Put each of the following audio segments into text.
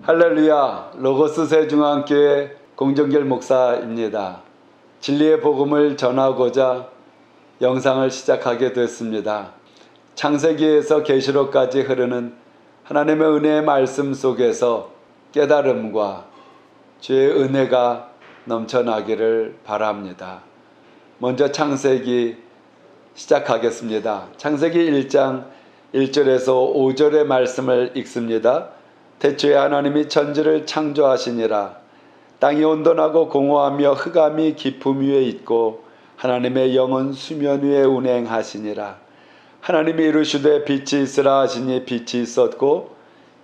할렐루야, 로고스 새중앙교회 공정결 목사입니다. 진리의 복음을 전하고자 영상을 시작하게 됐습니다. 창세기에서 계시록까지 흐르는 하나님의 은혜의 말씀 속에서 깨달음과 주의 은혜가 넘쳐나기를 바랍니다. 먼저 창세기 시작하겠습니다. 창세기 1장 1절에서 5절의 말씀을 읽습니다. 태초에 하나님이 천지를 창조하시니라. 땅이 온돈하고 공허하며 흑암이 깊음 위에 있고 하나님의 영은 수면 위에 운행하시니라. 하나님이 이르시되 빛이 있으라 하시니 빛이 있었고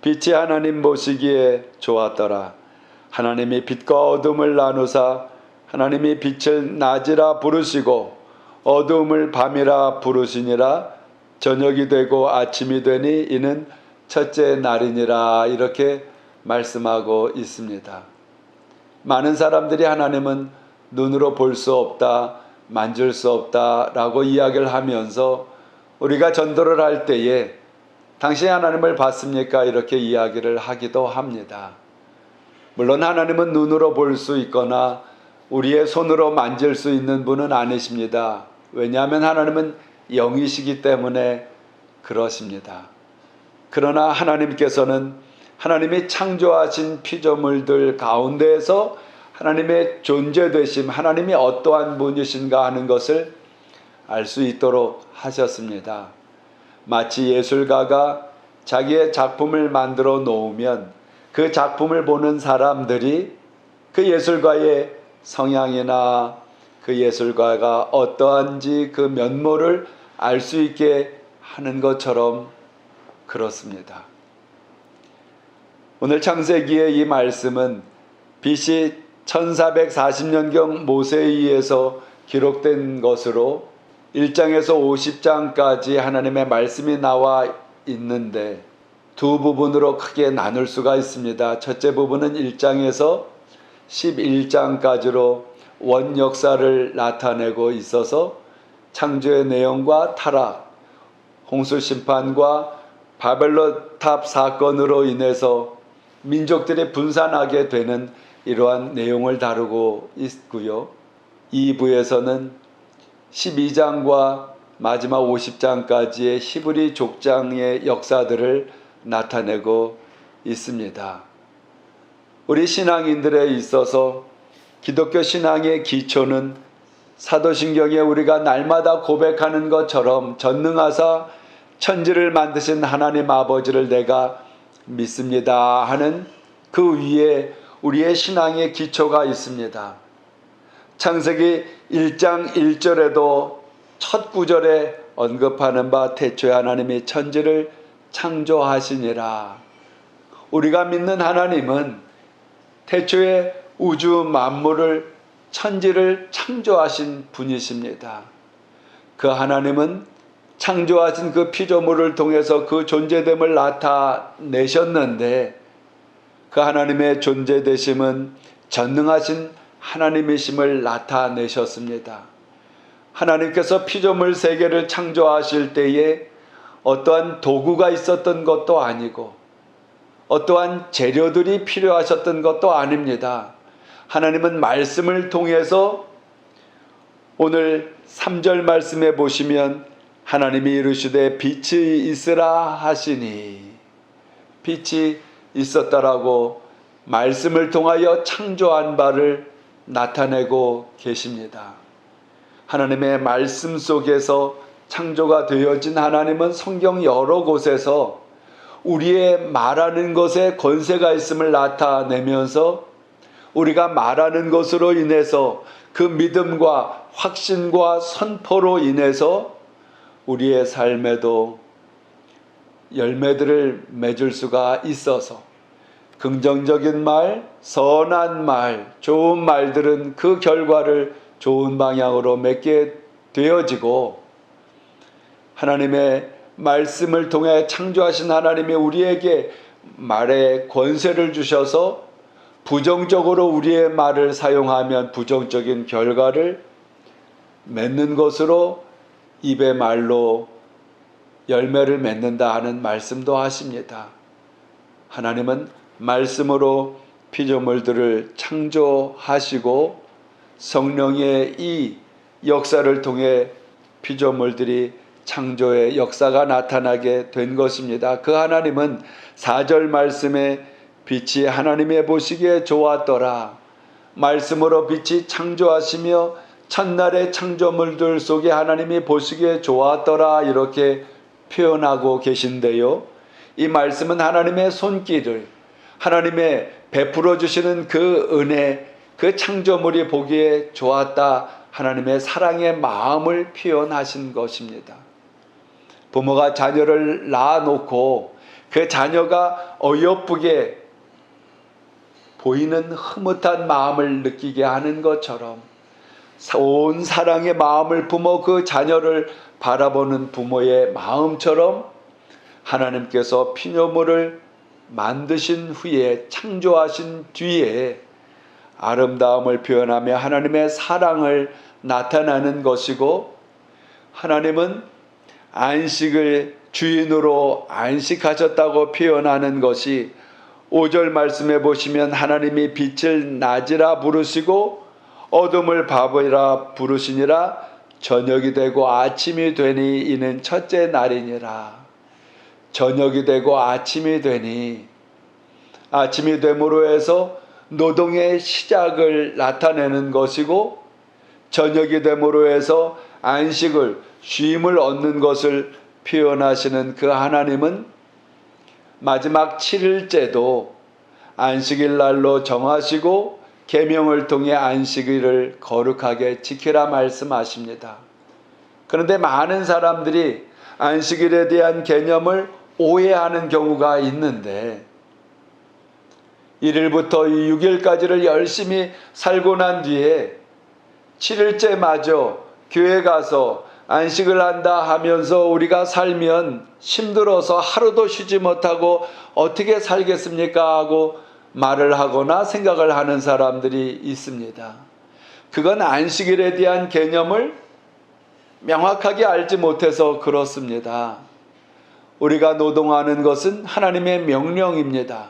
빛이 하나님 보시기에 좋았더라. 하나님이 빛과 어둠을 나누사 하나님이 빛을 낮이라 부르시고 어두움을 밤이라 부르시니라. 저녁이 되고 아침이 되니 이는 첫째 날이니라. 이렇게 말씀하고 있습니다. 많은 사람들이 하나님은 눈으로 볼 수 없다, 만질 수 없다 라고 이야기를 하면서 우리가 전도를 할 때에 당신이 하나님을 봤습니까? 이렇게 이야기를 하기도 합니다. 물론 하나님은 눈으로 볼 수 있거나 우리의 손으로 만질 수 있는 분은 아니십니다. 왜냐하면 하나님은 영이시기 때문에 그러십니다. 그러나 하나님께서는 하나님이 창조하신 피조물들 가운데에서 하나님의 존재되심, 하나님이 어떠한 분이신가 하는 것을 알 수 있도록 하셨습니다. 마치 예술가가 자기의 작품을 만들어 놓으면 그 작품을 보는 사람들이 그 예술가의 성향이나 그 예술가가 어떠한지 그 면모를 알 수 있게 하는 것처럼 그렇습니다. 오늘 창세기의 이 말씀은 BC 1440년경 모세에 의해서 기록된 것으로 1장에서 50장까지 하나님의 말씀이 나와 있는데 두 부분으로 크게 나눌 수가 있습니다. 첫째 부분은 1장에서 11장까지로 원 역사를 나타내고 있어서 창조의 내용과 타락, 홍수 심판과 바벨론 탑 사건으로 인해서 민족들이 분산하게 되는 이러한 내용을 다루고 있고요. 2부에서는 12장과 마지막 50장까지의 히브리 족장의 역사들을 나타내고 있습니다. 우리 신앙인들에 있어서 기독교 신앙의 기초는 사도신경에 우리가 날마다 고백하는 것처럼 전능하사 천지를 만드신 하나님 아버지를 내가 믿습니다 하는 그 위에 우리의 신앙의 기초가 있습니다. 창세기 1장 1절에도 첫 구절에 언급하는 바 태초에 하나님이 천지를 창조하시니라. 우리가 믿는 하나님은 태초에 우주 만물을 천지를 창조하신 분이십니다. 그 하나님은 창조하신 그 피조물을 통해서 그 존재됨을 나타내셨는데 그 하나님의 존재되심은 전능하신 하나님이심을 나타내셨습니다. 하나님께서 피조물 세계를 창조하실 때에 어떠한 도구가 있었던 것도 아니고 어떠한 재료들이 필요하셨던 것도 아닙니다. 하나님은 말씀을 통해서 오늘 3절 말씀에 보시면 하나님이 이르시되 빛이 있으라 하시니 빛이 있었다라고 말씀을 통하여 창조한 바를 나타내고 계십니다. 하나님의 말씀 속에서 창조가 되어진 하나님은 성경 여러 곳에서 우리의 말하는 것에 권세가 있음을 나타내면서 우리가 말하는 것으로 인해서 그 믿음과 확신과 선포로 인해서 우리의 삶에도 열매들을 맺을 수가 있어서 긍정적인 말, 선한 말, 좋은 말들은 그 결과를 좋은 방향으로 맺게 되어지고 하나님의 말씀을 통해 창조하신 하나님이 우리에게 말에 권세를 주셔서 부정적으로 우리의 말을 사용하면 부정적인 결과를 맺는 것으로 입의 말로 열매를 맺는다 하는 말씀도 하십니다. 하나님은 말씀으로 피조물들을 창조하시고 성령의 이 역사를 통해 피조물들이 창조의 역사가 나타나게 된 것입니다. 그 하나님은 4절 말씀에 빛이 하나님의 보시기에 좋았더라. 말씀으로 빛이 창조하시며 첫날의 창조물들 속에 하나님이 보시기에 좋았더라 이렇게 표현하고 계신데요. 이 말씀은 하나님의 손길을 하나님의 베풀어 주시는 그 은혜 그 창조물이 보기에 좋았다 하나님의 사랑의 마음을 표현하신 것입니다. 부모가 자녀를 낳아놓고 그 자녀가 어여쁘게 보이는 흐뭇한 마음을 느끼게 하는 것처럼 온 사랑의 마음을 품어 그 자녀를 바라보는 부모의 마음처럼 하나님께서 피조물을 만드신 후에 창조하신 뒤에 아름다움을 표현하며 하나님의 사랑을 나타나는 것이고 하나님은 안식을 주인으로 안식하셨다고 표현하는 것이 5절 말씀에 보시면 하나님이 빛을 낮이라 부르시고 어둠을 밤이라 부르시니라 저녁이 되고 아침이 되니 이는 첫째 날이니라. 저녁이 되고 아침이 되니 아침이 됨으로 해서 노동의 시작을 나타내는 것이고 저녁이 됨으로 해서 안식을 쉼을 얻는 것을 표현하시는 그 하나님은 마지막 7일째도 안식일 날로 정하시고 계명을 통해 안식일을 거룩하게 지키라 말씀하십니다. 그런데 많은 사람들이 안식일에 대한 개념을 오해하는 경우가 있는데 1일부터 6일까지를 열심히 살고 난 뒤에 7일째 마저 교회 가서 안식을 한다 하면서 우리가 살면 힘들어서 하루도 쉬지 못하고 어떻게 살겠습니까 하고 말을 하거나 생각을 하는 사람들이 있습니다. 그건 안식일에 대한 개념을 명확하게 알지 못해서 그렇습니다. 우리가 노동하는 것은 하나님의 명령입니다.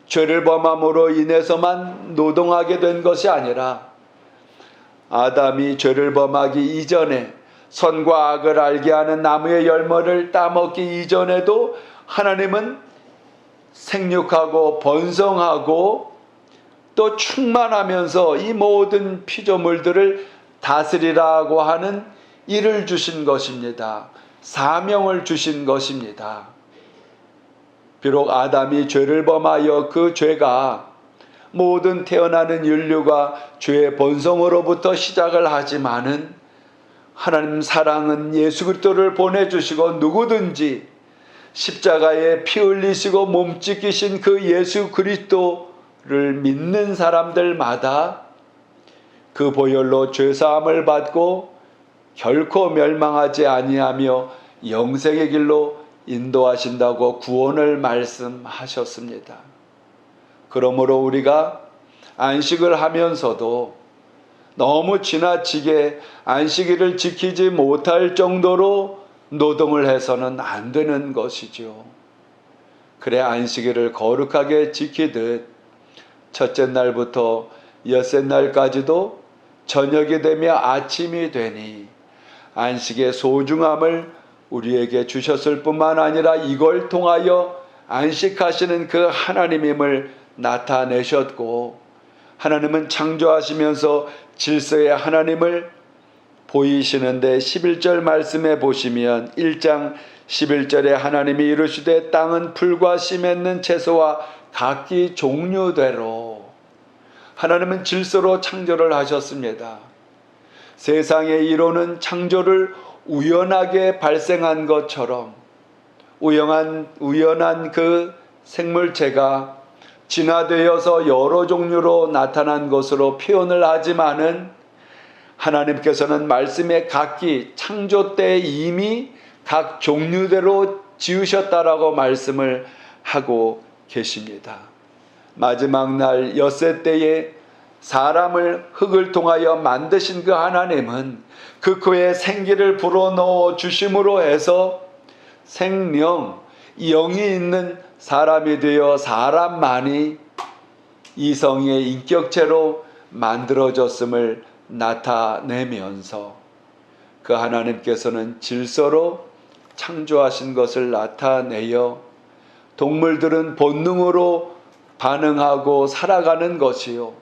죄를 범함으로 인해서만 노동하게 된 것이 아니라 아담이 죄를 범하기 이전에 선과 악을 알게 하는 나무의 열매를 따먹기 이전에도 하나님은 생육하고 번성하고 또 충만하면서 이 모든 피조물들을 다스리라고 하는 일을 주신 것입니다. 사명을 주신 것입니다. 비록 아담이 죄를 범하여 그 죄가 모든 태어나는 인류가 죄의 본성으로부터 시작을 하지만은 하나님 사랑은 예수 그리스도를 보내주시고 누구든지 십자가에 피 흘리시고 몸 찢기신 그 예수 그리스도를 믿는 사람들마다 그 보혈로 죄사함을 받고 결코 멸망하지 아니하며 영생의 길로 인도하신다고 구원을 말씀하셨습니다. 그러므로 우리가 안식을 하면서도 너무 지나치게 안식일을 지키지 못할 정도로 노동을 해서는 안 되는 것이죠. 그래 안식일을 거룩하게 지키듯 첫째 날부터 엿새 날까지도 저녁이 되며 아침이 되니 안식의 소중함을 우리에게 주셨을 뿐만 아니라 이걸 통하여 안식하시는 그 하나님임을 나타내셨고 하나님은 창조하시면서 질서의 하나님을 보이시는데 11절 말씀에 보시면 1장 11절에 하나님이 이르시되 땅은 풀과 씨 맺는 채소와 각기 종류대로 하나님은 질서로 창조를 하셨습니다. 세상의 이론은 창조를 우연하게 발생한 것처럼 우연한 그 생물체가 진화되어서 여러 종류로 나타난 것으로 표현을 하지만은 하나님께서는 말씀에 각기 창조 때 이미 각 종류대로 지으셨다라고 말씀을 하고 계십니다. 마지막 날 엿새 때에 사람을 흙을 통하여 만드신 그 하나님은 그 코에 생기를 불어넣어 주심으로 해서 생명, 영이 있는 사람이 되어 사람만이 이성의 인격체로 만들어졌음을 나타내면서 그 하나님께서는 질서로 창조하신 것을 나타내어 동물들은 본능으로 반응하고 살아가는 것이요,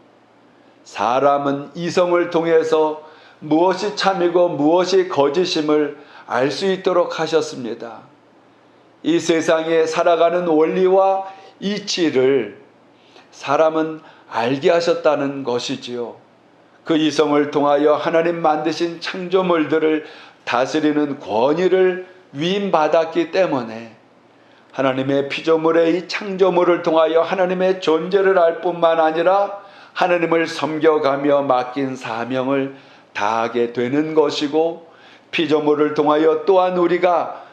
사람은 이성을 통해서 무엇이 참이고 무엇이 거짓임을 알 수 있도록 하셨습니다. 이 세상에 살아가는 원리와 이치를 사람은 알게 하셨다는 것이지요. 그 이성을 통하여 하나님 만드신 창조물들을 다스리는 권위를 위임받았기 때문에 하나님의 피조물의 이 창조물을 통하여 하나님의 존재를 알 뿐만 아니라 하나님을 섬겨가며 맡긴 사명을 다하게 되는 것이고, 피조물을 통하여 또한 우리가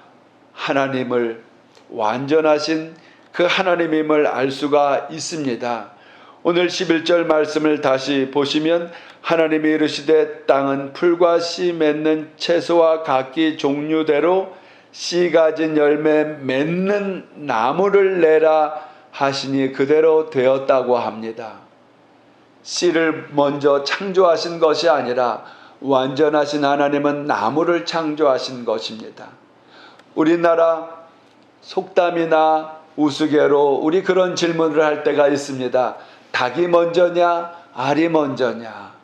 하나님을 완전하신 그 하나님임을 알 수가 있습니다. 오늘 11절 말씀을 다시 보시면 하나님이 이르시되 땅은 풀과 씨 맺는 채소와 각기 종류대로 씨 가진 열매 맺는 나무를 내라 하시니 그대로 되었다고 합니다. 씨를 먼저 창조하신 것이 아니라 완전하신 하나님은 나무를 창조하신 것입니다. 우리나라 속담이나 우스개로 우리 그런 질문을 할 때가 있습니다. 닭이 먼저냐 알이 먼저냐.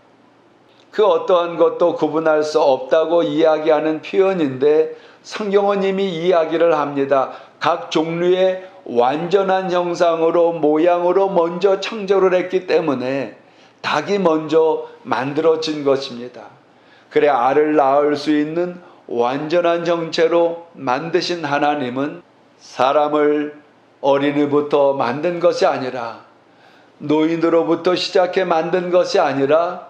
그 어떠한 것도 구분할 수 없다고 이야기하는 표현인데, 성경은 이미 이야기를 합니다. 각 종류의 완전한 형상으로 모양으로 먼저 창조를 했기 때문에 닭이 먼저 만들어진 것입니다. 그래 알을 낳을 수 있는 완전한 형체로 만드신 하나님은 사람을 어린이부터 만든 것이 아니라, 노인으로부터 시작해 만든 것이 아니라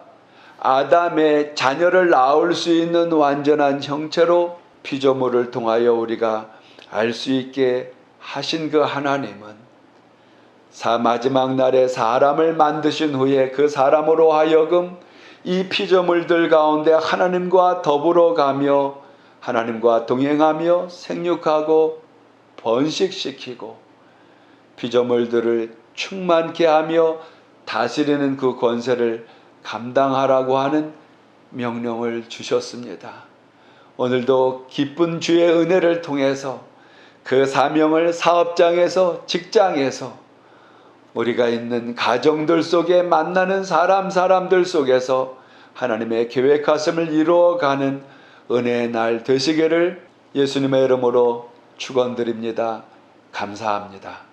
아담의 자녀를 낳을 수 있는 완전한 형체로 피조물을 통하여 우리가 알 수 있게 하신 그 하나님은 마지막 날에 사람을 만드신 후에 그 사람으로 하여금 이 피조물들 가운데 하나님과 더불어 가며 하나님과 동행하며 생육하고 번식시키고 피조물들을 충만케 하며 다스리는 그 권세를 감당하라고 하는 명령을 주셨습니다. 오늘도 기쁜 주의 은혜를 통해서 그 사명을 사업장에서, 직장에서, 우리가 있는 가정들 속에 만나는 사람들 속에서 하나님의 계획하심을 이루어가는 은혜의 날 되시기를 예수님의 이름으로 축원드립니다. 감사합니다.